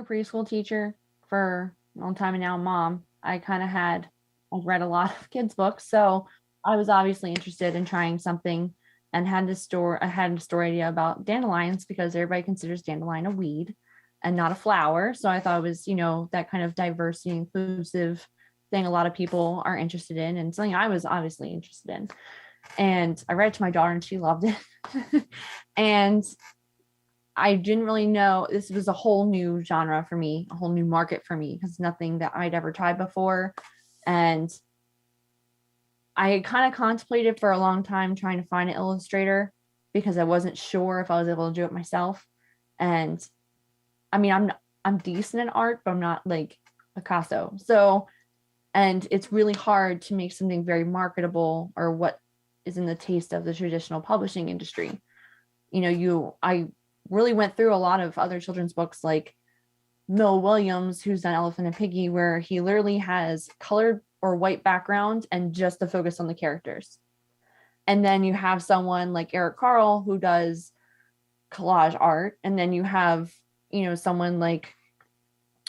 a preschool teacher for a long time and now mom, I've read a lot of kids books. So I was obviously interested in trying something and I had a story idea about dandelions because everybody considers dandelion a weed and not a flower. So I thought it was, that kind of diversity, inclusive thing a lot of people are interested in and something I was obviously interested in. And I read it to my daughter and she loved it. And I didn't really know this was a whole new genre for me, a whole new market for me, because nothing that I'd ever tried before. And I kind of contemplated for a long time trying to find an illustrator because I wasn't sure if I was able to do it myself. And I mean, I'm decent in art, but I'm not like Picasso. So, and it's really hard to make something very marketable or what is in the taste of the traditional publishing industry. I really went through a lot of other children's books like Mill Williams, who's done Elephant and Piggy, where he literally has colored or white background and just the focus on the characters. And then you have someone like Eric Carle who does collage art. And then you have, someone like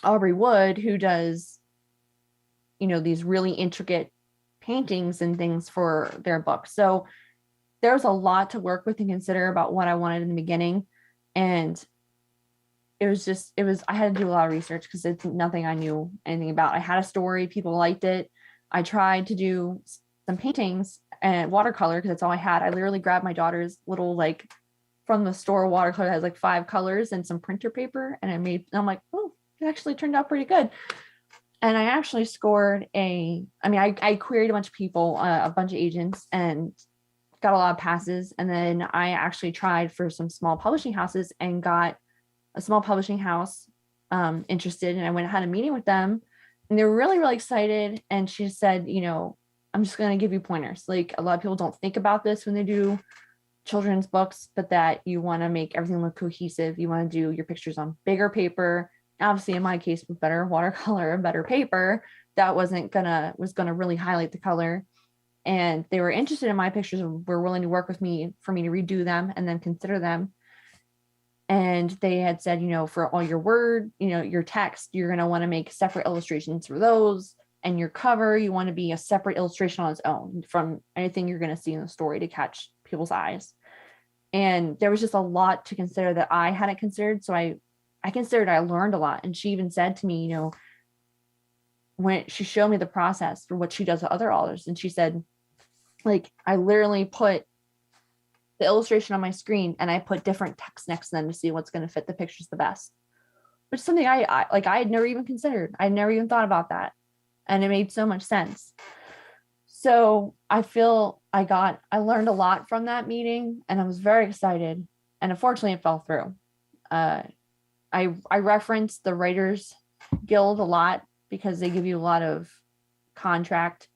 Aubrey Wood who does, these really intricate paintings and things for their books. So there's a lot to work with and consider about what I wanted in the beginning. And I had to do a lot of research because it's nothing I knew anything about. I had a story, people liked it. I tried to do some paintings and watercolor because that's all I had. I literally grabbed my daughter's little, like, from the store watercolor that has like 5 colors and some printer paper. And I'm like, oh, it actually turned out pretty good. And I actually scored I queried a bunch of people, a bunch of agents, and got a lot of passes. And then I actually tried for some small publishing houses and got a small publishing house interested. And I went and had a meeting with them and they were really, really excited. And she said, I'm just going to give you pointers. Like, a lot of people don't think about this when they do children's books, but that you want to make everything look cohesive. You want to do your pictures on bigger paper. Obviously, in my case, with better watercolor and better paper, that was gonna really highlight the color. And they were interested in my pictures and were willing to work with me for me to redo them and then consider them. And they had said, for all your word, your text, you're going to want to make separate illustrations for those. And your cover, you want to be a separate illustration on its own from anything you're going to see in the story to catch people's eyes. And there was just a lot to consider that I hadn't considered. So I learned a lot. And she even said to me, when she showed me the process for what she does with other authors, and she said, like, I literally put the illustration on my screen and I put different text next to them to see what's going to fit the pictures the best, which is something I had never even considered. I never even thought about that. And it made so much sense. So I feel I learned a lot from that meeting and I was very excited. And unfortunately it fell through. I reference the Writers Guild a lot because they give you a lot of contract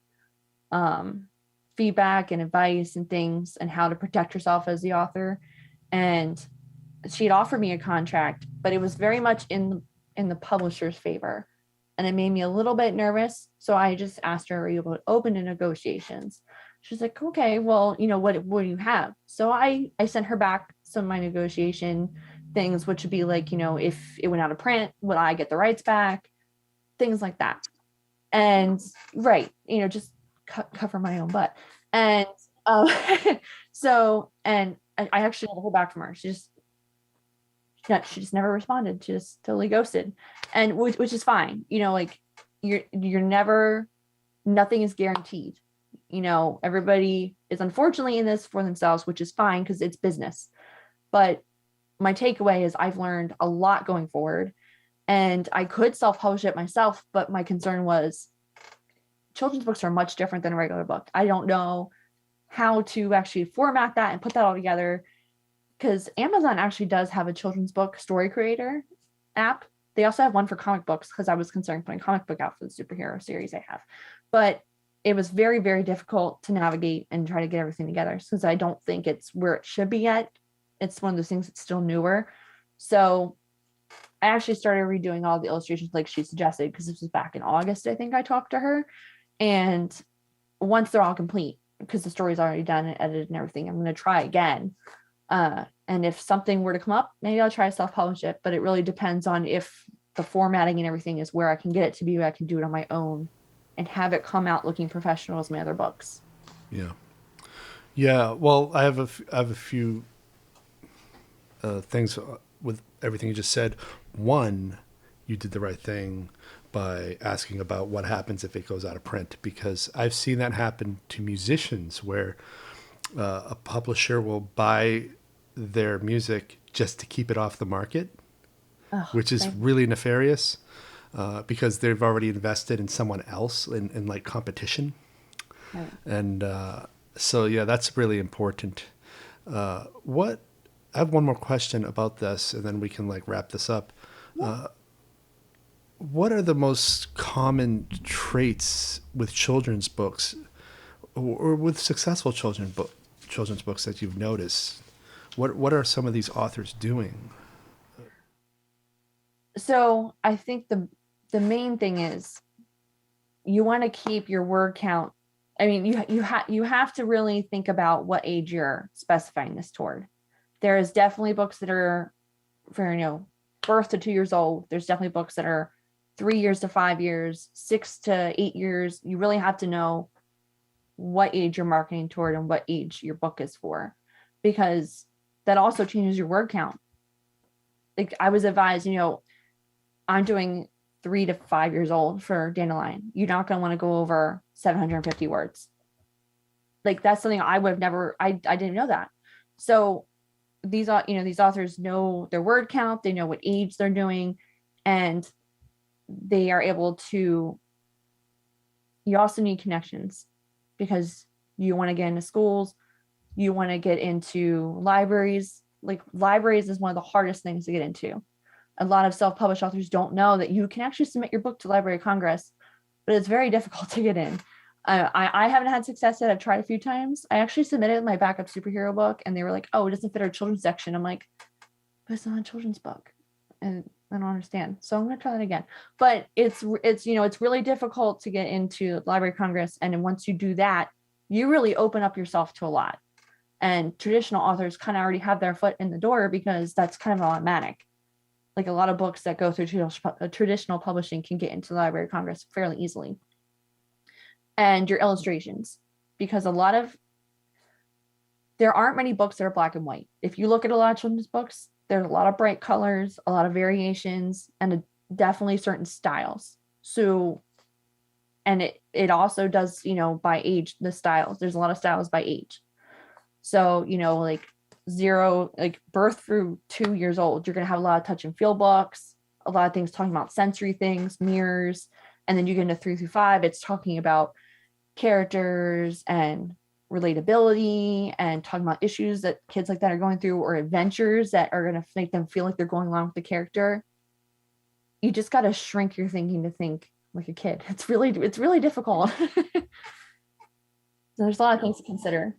feedback and advice and things and how to protect yourself as the author. And she had offered me a contract, but it was very much in the publisher's favor. And it made me a little bit nervous. So I just asked her, are you open to negotiations? She's like, okay, well, what do you have? So I sent her back some of my negotiation things, which would be like, if it went out of print, would I get the rights back? Things like that. And right, just cover my own butt. And so, and I actually never heard back from her. She just never responded. She just totally ghosted, and which is fine. Like you're never, nothing is guaranteed. Everybody is unfortunately in this for themselves, which is fine because it's business. But my takeaway is I've learned a lot going forward, and I could self-publish it myself. But my concern was children's books are much different than a regular book. I don't know how to actually format that and put that all together, because Amazon actually does have a children's book story creator app. They also have one for comic books because I was considering putting a comic book out for the superhero series I have. But it was very, very difficult to navigate and try to get everything together since I don't think it's where it should be yet. It's one of those things that's still newer. So I actually started redoing all the illustrations like she suggested, because this was back in August, I think I talked to her. And once they're all complete, because the story's already done and edited and everything, I'm going to try again. And if something were to come up, maybe I'll try to self-publish it, but it really depends on if the formatting and everything is where I can get it to be where I can do it on my own and have it come out looking professional as my other books. Yeah. Yeah. Well, I have a few things with everything you just said. One, you did the right thing by asking about what happens if it goes out of print, because I've seen that happen to musicians where a publisher will buy their music just to keep it off the market, Oh, which is really nefarious because they've already invested in someone else in like competition. right. And so, yeah, that's really important. What I have one more question about this, and then we can like wrap this up. What are the most common traits with children's books or with successful children's books that you've noticed? What are some of these authors doing? So I think the main thing is you want to keep your word count. I mean, you have to really think about what age you're specifying this toward. There is definitely books that are for, birth to 2 years old. There's definitely books that are 3 years to 5 years, 6 to 8 years. You really have to know what age you're marketing toward and what age your book is for, because that also changes your word count. Like I was advised, I'm doing 3 to 5 years old for Dandelion. You're not going to want to go over 750 words. Like that's something I would have never, I didn't know that. So these authors know their word count, they know what age they're doing, and they are able to, you also need connections because you want to get into schools, you want to get into libraries. Like libraries is one of the hardest things to get into. A lot of self-published authors don't know that you can actually submit your book to Library of Congress, but it's very difficult to get in. I haven't had success yet. I've tried a few times. I actually submitted my backup superhero book and they were like, oh, it doesn't fit our children's section. I'm like, but it's not a children's book. And I don't understand. So I'm going to try that again. But it's really difficult to get into Library of Congress. And then once you do that, you really open up yourself to a lot. And traditional authors kind of already have their foot in the door because that's kind of automatic. Like a lot of books that go through traditional publishing can get into the Library of Congress fairly easily. And your illustrations, because there aren't many books that are black and white. If you look at a lot of children's books, there's a lot of bright colors, a lot of variations, and definitely certain styles. So, and it also does, by age, the styles, there's a lot of styles by age. So, like birth through 2 years old, you're going to have a lot of touch and feel books, a lot of things talking about sensory things, mirrors. And then you get into 3 through 5, it's talking about characters and relatability and talking about issues that kids like that are going through or adventures that are going to make them feel like they're going along with the character. You just got to shrink your thinking to think like a kid. It's really difficult. So there's a lot of things to consider.